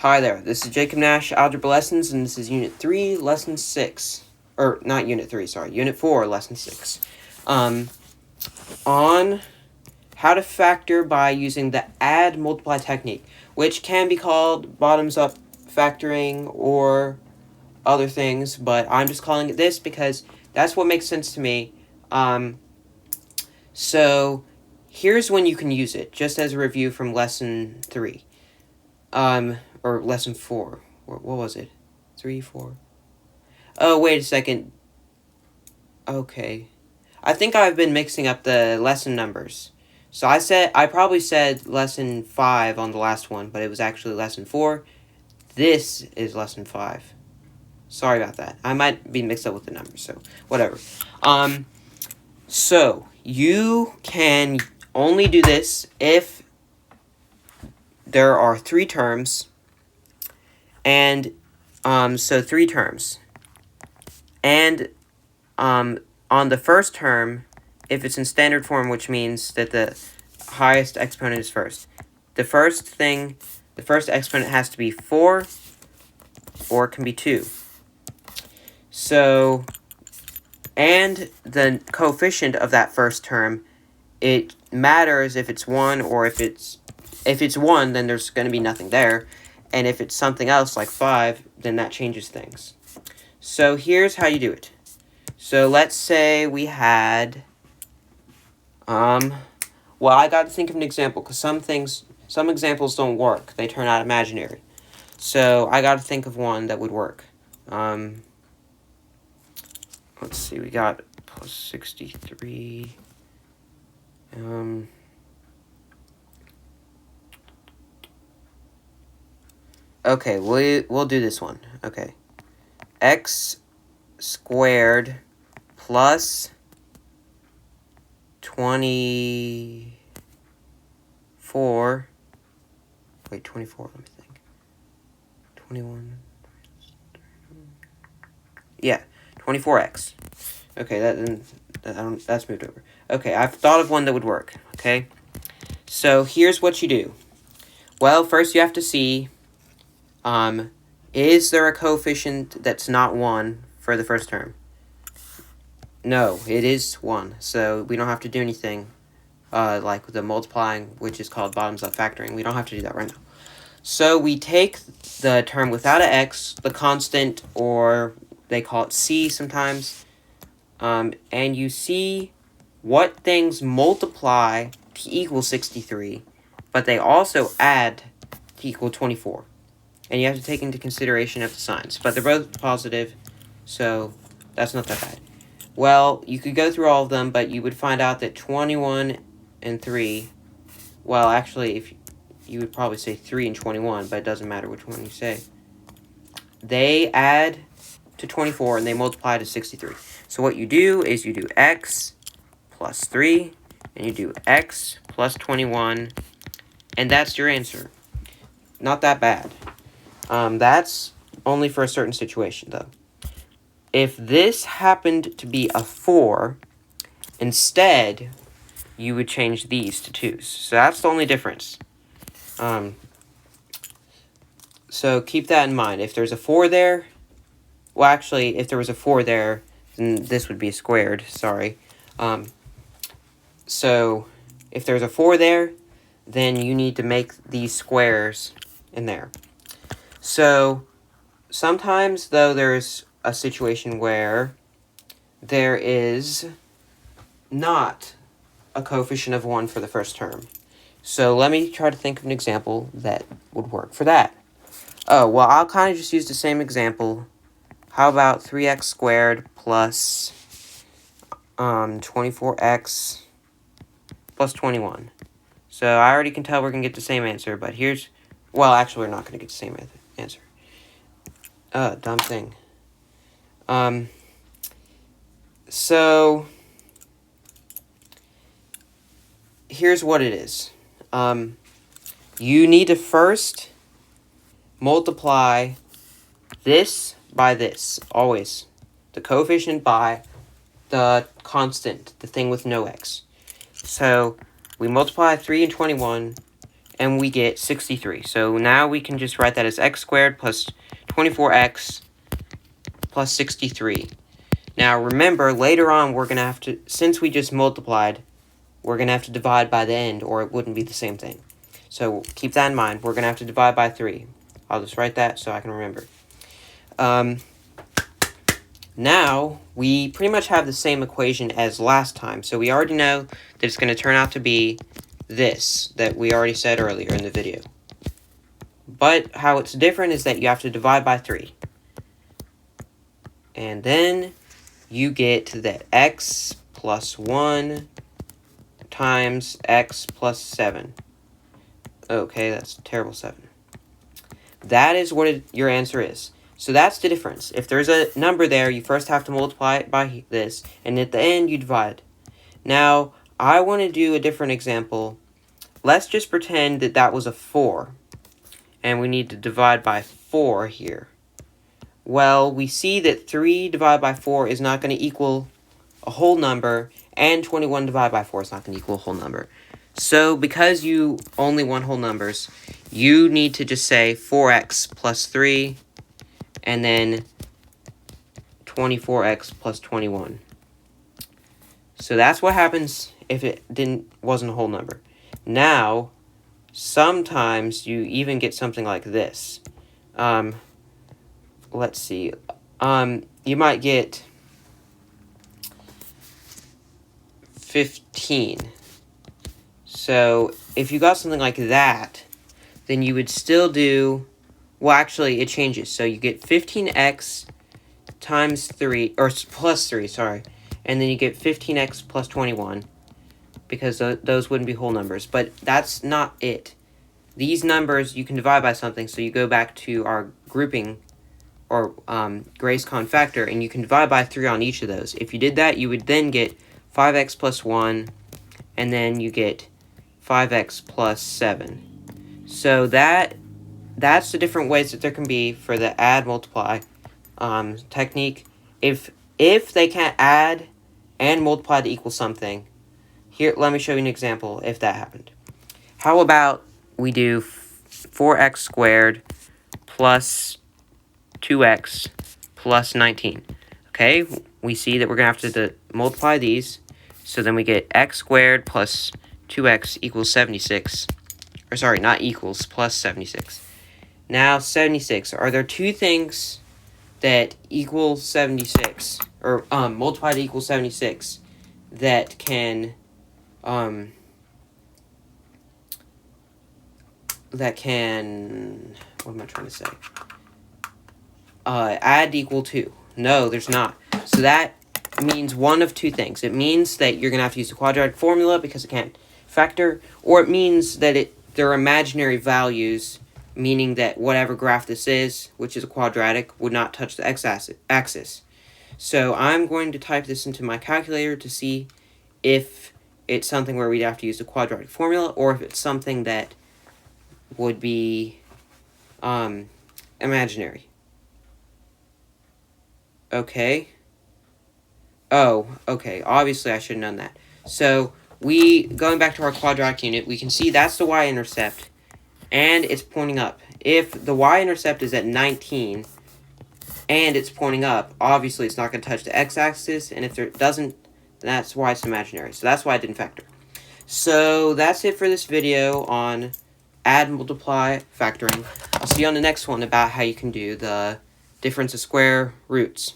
Hi there, this is Jacob Nash, Algebra Lessons, and this is Unit 3, Lesson 6. Or, not Unit 3, sorry, Unit 4, Lesson 6. On how to factor by using the add-multiply technique, which can be called bottoms-up factoring or other things, but I'm just calling it this because that's what makes sense to me. So, here's when you can use it, just as a review from Lesson 3. Or Lesson 4. What was it? 3, 4? Oh, wait a second. Okay. I think I've been mixing up the lesson numbers. So I probably said Lesson 5 on the last one, but it was actually Lesson 4. This is Lesson 5. Sorry about that. I might be mixed up with the numbers, so whatever. So, you can only do this if there are 3 terms, and, so 3 terms. And, on the first term, if it's in standard form, which means that the highest exponent is first, the first exponent has to be 4, or it can be 2. So, and the coefficient of that first term, it matters if it's 1 or if it's 1, then there's going to be nothing there. And if it's something else, like 5, then that changes things. So here's how you do it. So let's say we had, well, I got to think of an example, because some examples don't work. They turn out imaginary. So I got to think of one that would work. Let's see, we got plus 63. Okay, we'll do this one. Okay. X squared plus 24. Wait, 24, let me think. 21. Yeah, 24x. Okay, that's moved over. Okay, I've thought of one that would work. Okay. So here's what you do. Well, first you have to see, is there a coefficient that's not 1 for the first term? No, it is 1, so we don't have to do anything, like the multiplying, which is called bottoms-up factoring. We don't have to do that right now. So we take the term without an x, the constant, or they call it c sometimes, and you see what things multiply to equal 63, but they also add to equal 24. And you have to take into consideration of the signs. But they're both positive, so that's not that bad. Well, you could go through all of them, but you would find out that 21 and 3, well, actually, if you would probably say 3 and 21, but it doesn't matter which one you say. They add to 24, and they multiply to 63. So what you do is you do x plus 3, and you do x plus 21, and that's your answer. Not that bad. That's only for a certain situation, though. If this happened to be a 4, instead, you would change these to 2s. So that's the only difference. So keep that in mind. If there's a 4 there, well, actually, if there was a 4 there, then this would be squared, sorry. So if there's a 4 there, then you need to make these squares in there. So sometimes, though, there's a situation where there is not a coefficient of 1 for the first term. So let me try to think of an example that would work for that. Oh, well, I'll kind of just use the same example. How about 3x squared plus 24x plus 21? So I already can tell we're going to get the same answer, but here's... Well, actually, we're not going to get the same answer. Dumb thing. So, here's what it is. You need to first multiply this by this, always. The coefficient by the constant, the thing with no x. So, we multiply 3 and 21, and we get 63. So now we can just write that as x squared plus 24x plus 63. Now remember, later on we're going to have to, since we just multiplied, we're going to have to divide by the end, or it wouldn't be the same thing. So keep that in mind. We're going to have to divide by 3. I'll just write that so I can remember. Now, we pretty much have the same equation as last time. So we already know that it's going to turn out to be this, that we already said earlier in the video. But how it's different is that you have to divide by 3. And then you get that x plus 1 times x plus 7. Okay, that's a terrible 7. That is what your answer is. So that's the difference. If there's a number there, you first have to multiply it by this, and at the end you divide. Now, I want to do a different example. Let's just pretend that that was a 4, and we need to divide by 4 here. Well, we see that 3 divided by 4 is not going to equal a whole number, and 21 divided by 4 is not going to equal a whole number. So, because you only want whole numbers, you need to just say 4x plus 3, and then 24x plus 21. So that's what happens if it wasn't a whole number. Now, sometimes you even get something like this. Let's see. You might get 15. So if you got something like that, then you would still do, well, actually, it changes. So you get 15x times 3, or plus 3, sorry. And then you get 15x plus 21, because those wouldn't be whole numbers. But that's not it. These numbers, you can divide by something, so you go back to our grouping, or Grace-Con factor, and you can divide by 3 on each of those. If you did that, you would then get 5x plus 1, and then you get 5x plus 7. So that's the different ways that there can be for the add multiply technique. If they can't add and multiply to equal something, here, let me show you an example if that happened. How about we do 4x squared plus 2x plus 19. Okay, we see that we're going to have to multiply these. So then we get x squared plus 2x equals 76. Or sorry, not equals, plus 76. Now, 76. Are there two things that equal 76, or multiply to equal 76, that can, what am I trying to say? Add to equal 2. No, there's not. So that means one of two things. It means that you're going to have to use the quadratic formula because it can't factor, or it means that they're imaginary values, meaning that whatever graph this is, which is a quadratic, would not touch the x-axis. So I'm going to type this into my calculator to see if it's something where we'd have to use the quadratic formula, or if it's something that would be imaginary. Okay. Oh, okay. Obviously, I should have known that. So, going back to our quadratic unit, we can see that's the y-intercept, and it's pointing up. If the y-intercept is at 19, and it's pointing up, obviously it's not going to touch the x-axis, and if it doesn't, that's why it's imaginary. So that's why I didn't factor. So that's it for this video on add, multiply, factoring. I'll see you on the next one about how you can do the difference of square roots.